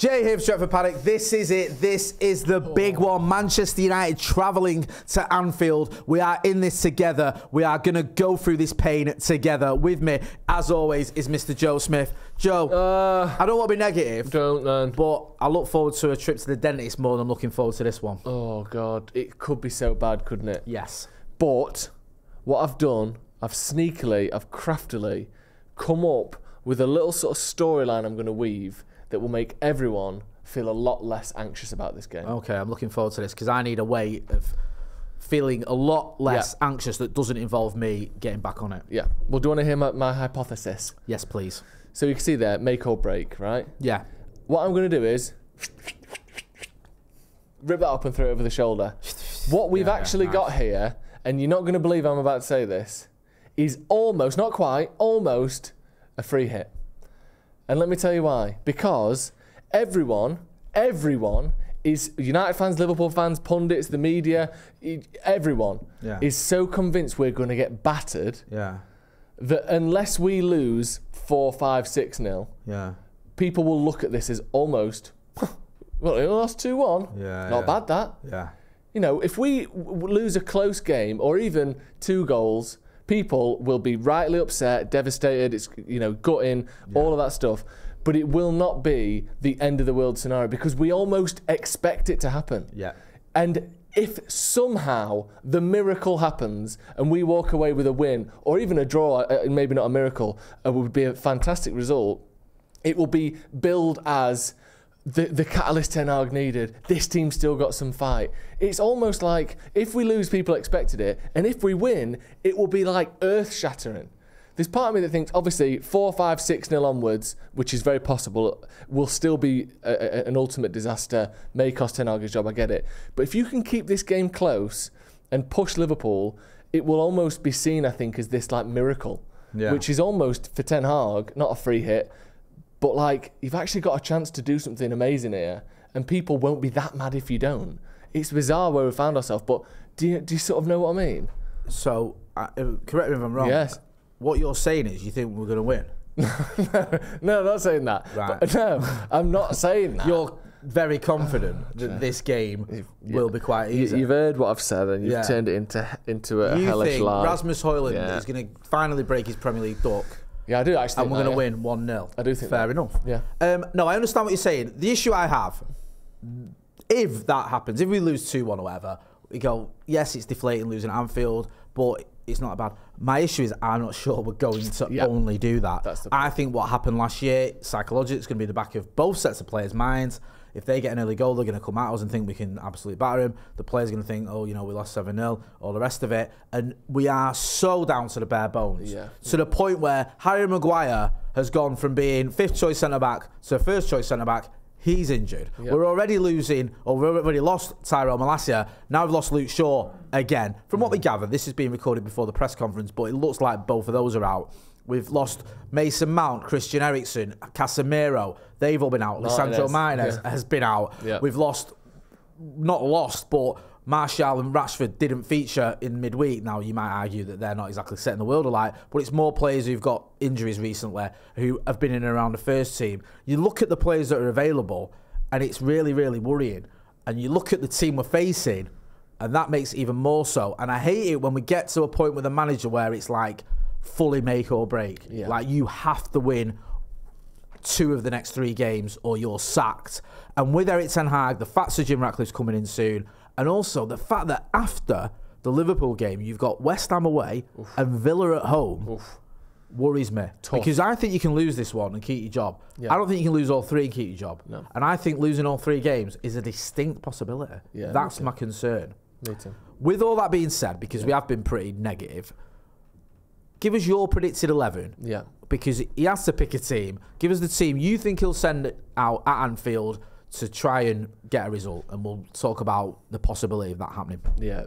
Jay here for Stretford Paddock. This is it. This is the big one. Manchester United travelling to Anfield. We are in this together. We are going to go through this pain together. With me, as always, is Mr. Joe Smith. Joe, I don't want to be negative. Don't, man. But I look forward to a trip to the dentist more than I'm looking forward to this one. Oh, God. It could be so bad, couldn't it? Yes. But what I've done, I've craftily come up with a little sort of storyline I'm going to weave that will make everyone feel a lot less anxious about this game. Okay, I'm looking forward to this because I need a way of feeling a lot less anxious that doesn't involve me getting back on it. Yeah. Well, do you want to hear my hypothesis? Yes, please. So you can see there, make or break, right? Yeah. What I'm going to do is rip that up and throw it over the shoulder. What we've actually got here, and you're not going to believe I'm about to say this, is almost, not quite, almost a free hit. And let me tell you why. Because everyone is, United fans, Liverpool fans, pundits, the media, everyone is so convinced we're going to get battered that unless we lose 4-5, 6-0, people will look at this as almost, well, we lost 2-1. Not bad, that. You know, if we lose a close game or even 2 goals, people will be rightly upset, devastated, it's, you know, gutting, all of that stuff. But it will not be the end of the world scenario because we almost expect it to happen. And if somehow the miracle happens and we walk away with a win or even a draw, maybe not a miracle, it would be a fantastic result. It will be billed as the catalyst Ten Hag needed. This team still got some fight. It's almost like if we lose, people expected it, and if we win, it will be like earth-shattering. There's part of me that thinks, obviously, 4-5, 6-0 onwards, which is very possible, will still be an ultimate disaster, may cost Ten Hag his job, I get it. But if you can keep this game close and push Liverpool, it will almost be seen, I think, as this like miracle, which is almost, for Ten Hag, not a free hit, but like, you've actually got a chance to do something amazing here, and people won't be that mad if you don't. It's bizarre where we found ourselves, but do you sort of know what I mean? So, correct me if I'm wrong. Yes. What you're saying is you think we're going to win? No, I'm not saying that. Right. But, no, I'm not saying that. You're very confident that this game will be quite easy. You've heard what I've said, and you've turned it into a hellish lie. You think Rasmus Højlund is going to finally break his Premier League duck? Yeah, I do actually. And we're going to win 1-0. I do think fair enough. Yeah. No, I understand what you're saying. The issue I have, if that happens, if we lose 2-1 or whatever, we go, yes, it's deflating losing at Anfield, but it's not bad. My issue is I'm not sure we're going to only do that. I think what happened last year, psychologically, it's going to be the back of both sets of players' minds. If they get an early goal, they're going to come at us and think we can absolutely batter him. The player's going to think, oh, you know, we lost 7-0, all the rest of it. And we are so down to the bare bones. To the point where Harry Maguire has gone from being 5th choice centre-back to 1st choice centre-back. He's injured. We're already losing, or we've already lost Tyrell Malacia. Now we've lost Luke Shaw again. From what we gather, this is being recorded before the press conference, but it looks like both of those are out. We've lost Mason Mount, Christian Eriksen, Casemiro. They've all been out. Lisandro Martinez has been out. We've lost, not lost, but Martial and Rashford didn't feature in midweek. Now, you might argue that they're not exactly setting the world alight, but it's more players who've got injuries recently who have been in and around the first team. You look at the players that are available, and it's really, really worrying. And you look at the team we're facing, and that makes it even more so. And I hate it when we get to a point with a manager where it's like fully make or break. Like, you have to win 2 of the next 3 games or you're sacked. And with Erik ten Hag, the fact that Jim Ratcliffe's coming in soon, and also the fact that after the Liverpool game, you've got West Ham away and Villa at home, worries me. Because I think you can lose this one and keep your job. I don't think you can lose all 3 and keep your job. And I think losing all 3 games is a distinct possibility. That's my concern. Me too. With all that being said, because we have been pretty negative, give us your predicted 11. Because he has to pick a team. Give us the team you think he'll send out at Anfield to try and get a result, and we'll talk about the possibility of that happening. Yeah,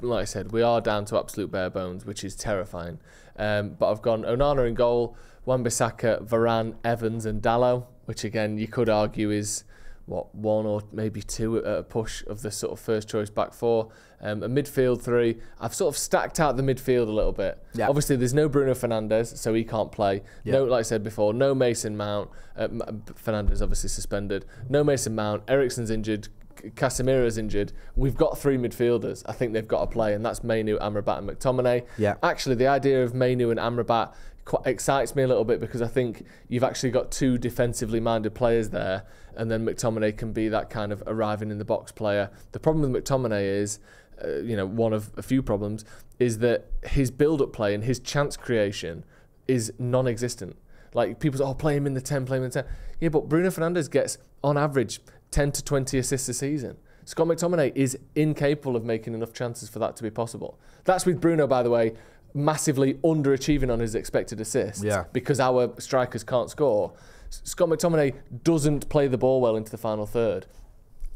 like I said, we are down to absolute bare bones, which is terrifying. But I've gone Onana in goal, Wan-Bissaka, Varane, Evans and Dalot, which again you could argue is one or maybe two at a push of the sort of first choice back four. A midfield three. I've sort of stacked out the midfield a little bit. Yeah. Obviously, there's no Bruno Fernandes, so he can't play. Yeah. No, like I said before, no Mason Mount. Fernandes obviously suspended. No Mason Mount. Eriksen's injured. Casemiro's injured. We've got three midfielders. I think they've got to play, and that's Mainu, Amrabat, and McTominay. Yeah. Actually, the idea of Mainu and Amrabat quite excites me a little bit because I think you've actually got two defensively minded players there, and then McTominay can be that kind of arriving in the box player. The problem with McTominay is, one of a few problems, is that his build-up play and his chance creation is non-existent. Like, people say, play him in the 10, play him in the 10. Yeah, but Bruno Fernandes gets, on average, 10 to 20 assists a season. Scott McTominay is incapable of making enough chances for that to be possible. That's with Bruno, by the way, massively underachieving on his expected assists because our strikers can't score. Scott McTominay doesn't play the ball well into the final third.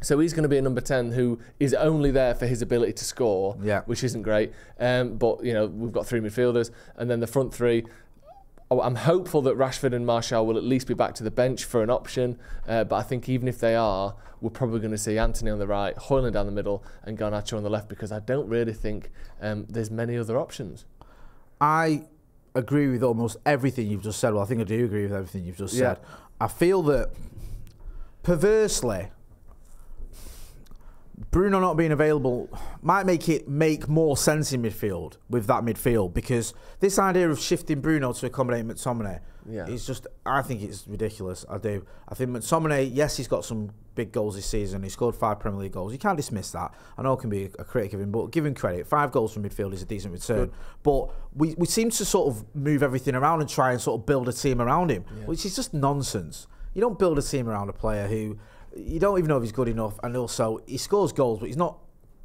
So he's going to be a number 10 who is only there for his ability to score, which isn't great. But, we've got three midfielders. And then the front three, I'm hopeful that Rashford and Martial will at least be back to the bench for an option. But I think even if they are, we're probably going to see Anthony on the right, Højlund down the middle, and Garnacho on the left, because I don't really think there's many other options. I agree with almost everything you've just said. Well, I think I do agree with everything you've just said. I feel that, perversely, Bruno not being available might make more sense in midfield with that midfield, because this idea of shifting Bruno to accommodate McTominay is just, I think it's ridiculous. I do. I think McTominay, yes, he's got some big goals this season. He scored 5 Premier League goals. You can't dismiss that. I know I can be a critic of him, but give him credit. 5 goals from midfield is a decent return. Good. But we seem to sort of move everything around and try and sort of build a team around him, which is just nonsense. You don't build a team around a player who you don't even know if he's good enough, and also he scores goals, but he's not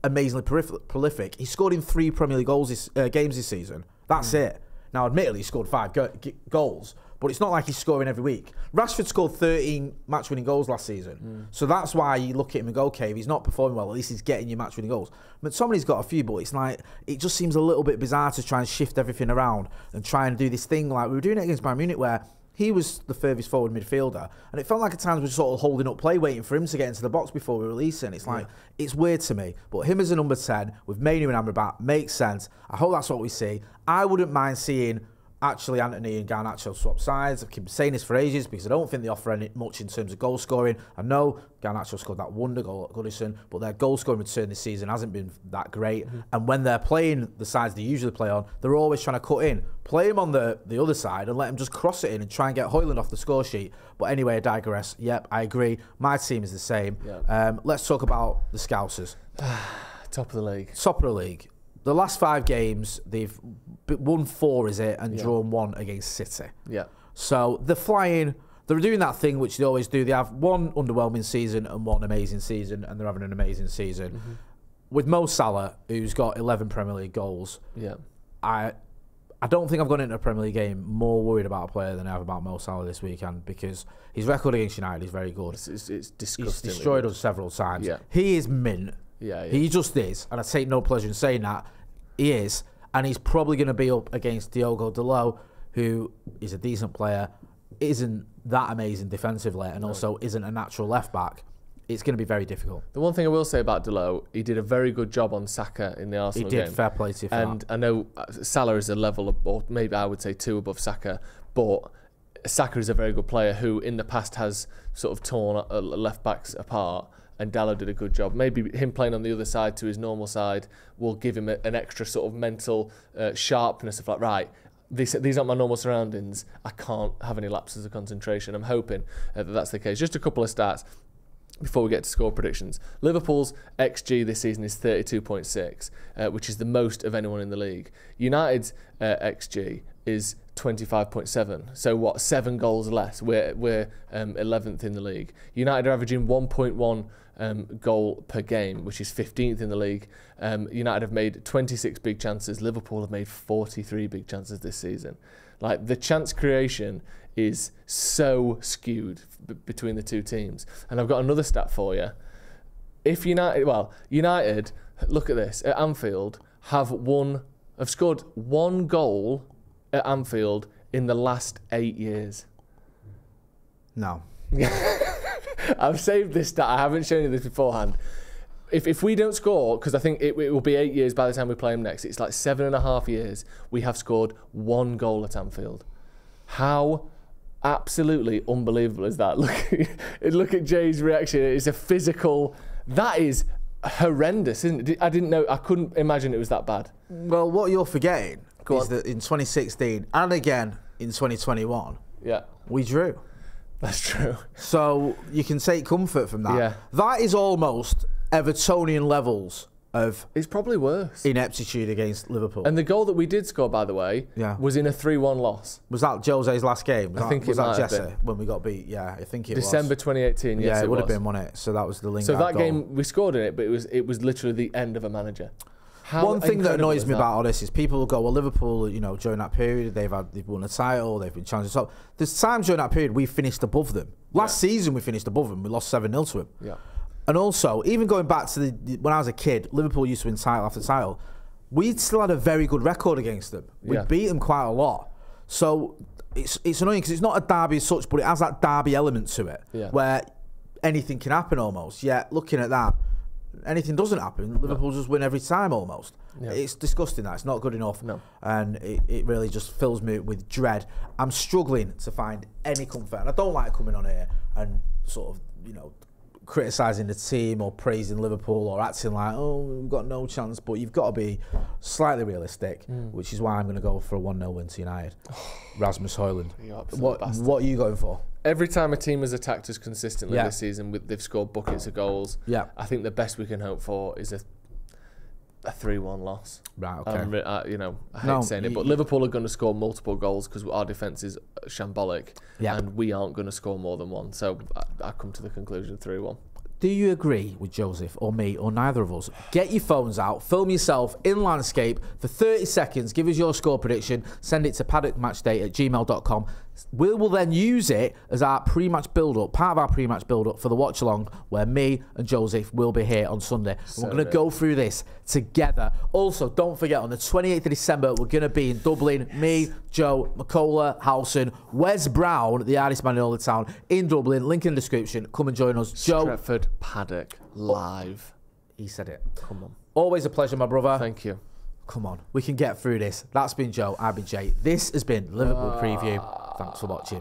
amazingly prolific. He scored in 3 Premier League games this season. That's it. Now, admittedly, he scored 5 goals, but it's not like he's scoring every week. Rashford scored 13 match-winning goals last season, so that's why you look at him and go, okay, if he's not performing well, at least he's getting you match-winning goals. McTominay's got a few, but it's like, it just seems a little bit bizarre to try and shift everything around and try and do this thing like we were doing it against Bayern Munich, where he was the furthest forward midfielder, and it felt like at times we were sort of holding up play, waiting for him to get into the box before we release it. It's like, it's weird to me. But him as a number 10 with Mainu and Amrabat makes sense. I hope that's what we see. I wouldn't mind seeing actually Anthony and Garnacho swap sides. I've been saying this for ages because I don't think they offer any much in terms of goal scoring. I know Garnacho scored that wonder goal at Goodison, but their goal scoring return this season hasn't been that great. And when they're playing the sides they usually play on, they're always trying to cut in. Play him on the other side and let him just cross it in and try and get Højlund off the score sheet. But anyway, I digress. Yep, I agree. My team is the same. Let's talk about the Scousers. Top of the league. Top of the league. The last 5 games, they've won 4, is it, and drawn 1 against City. So they're flying. They're doing that thing which they always do. They have 1 underwhelming season and 1 amazing season, and they're having an amazing season. With Mo Salah, who's got 11 Premier League goals, I don't think I've gone into a Premier League game more worried about a player than I have about Mo Salah this weekend, because his record against United is very good. It's disgusting. He's destroyed us several times. He is mint. He just is, and I take no pleasure in saying that. He is, and he's probably going to be up against Diogo Dalot, who is a decent player, isn't that amazing defensively, and also isn't a natural left-back. It's going to be very difficult. The one thing I will say about Dalot, he did a very good job on Saka in the Arsenal game. He did, fair play to you for and that. I know Salah is a level, or maybe I would say 2 above Saka, but Saka is a very good player who in the past has sort of torn left-backs apart, and Dalot did a good job. Maybe him playing on the other side to his normal side will give him an extra sort of mental sharpness of like, right, these aren't my normal surroundings. I can't have any lapses of concentration. I'm hoping that that's the case. Just a couple of stats before we get to score predictions. Liverpool's XG this season is 32.6, which is the most of anyone in the league. United's XG is 25.7, so 7 goals less. We're 11th in the league. United are averaging 1.1 goal per game, which is 15th in the league. United have made 26 big chances. Liverpool have made 43 big chances this season. Like, the chance creation is so skewed between the two teams. And I've got another stat for you. If United, look at this, at Anfield have scored 1 goal at Anfield in the last 8 years. No. I've saved this stat. I haven't shown you this beforehand. If we don't score, because I think it will be 8 years by the time we play them next, it's like 7.5 years, we have scored 1 goal at Anfield. How absolutely unbelievable is that? Look at Jay's reaction. It's a physical... That is horrendous, isn't it? I didn't know... I couldn't imagine it was that bad. Well, what you're forgetting is that in 2016 and again in 2021, we drew. That's true. So you can take comfort from that. Yeah. That is almost Evertonian levels of... It's probably worse. ...ineptitude against Liverpool. And the goal that we did score, by the way, was in a 3-1 loss. Was that Jose's last game? I think was it might that have Jesse been. when we got beat? Yeah, I think it was. December 2018, yes, yeah, it would have was. been, wouldn't it? So that was the Lingard So that goal. game, we scored in it, but it was literally the end of a manager. One thing that annoys me about all this is people will go, well, Liverpool, you know, during that period, they've won a title, they've been challenged. So there's times during that period we finished above them. Last season we finished above them. We lost 7-0 to them. Yeah. And also, even going back to when I was a kid, Liverpool used to win title after title. We still had a very good record against them. We beat them quite a lot. So it's annoying because it's not a derby as such, but it has that derby element to it, where anything can happen almost. Yet looking at that, anything doesn't happen. Liverpool just win every time almost. Yeah. It's disgusting that. It's not good enough. No. And it really just fills me with dread. I'm struggling to find any comfort. And I don't like coming on here and sort of, you know, criticising the team or praising Liverpool or acting like, oh, we've got no chance. But you've got to be slightly realistic, which is why I'm going to go for a 1-0 win to United. Rasmus Højlund. What are you going for? Every time a team has attacked us consistently this season, they've scored buckets of goals. Yeah. I think the best we can hope for is a 3-1 loss. Right, okay. You know, I hate saying it, but Liverpool are going to score multiple goals because our defence is shambolic, and we aren't going to score more than one. So I come to the conclusion 3-1. Do you agree with Joseph or me or neither of us? Get your phones out, film yourself in landscape for 30 seconds, give us your score prediction, send it to paddockmatchday@gmail.com. We will then use it as our pre-match build-up, part of our pre-match build-up for the watch-along, where me and Joseph will be here on Sunday. So we're going to go through this together. Also, don't forget, on the 28th of December, we're going to be in Dublin. Me, Joe, McCullough, Howson, Wes Brown, the artist man in all the town, in Dublin. Link in the description. Come and join us. Joe. Stretford, Paddock, live. He said it. Come on. Always a pleasure, my brother. Thank you. Come on, we can get through this. That's been Joe, I've been Jay. This has been Liverpool Preview. Thanks for watching.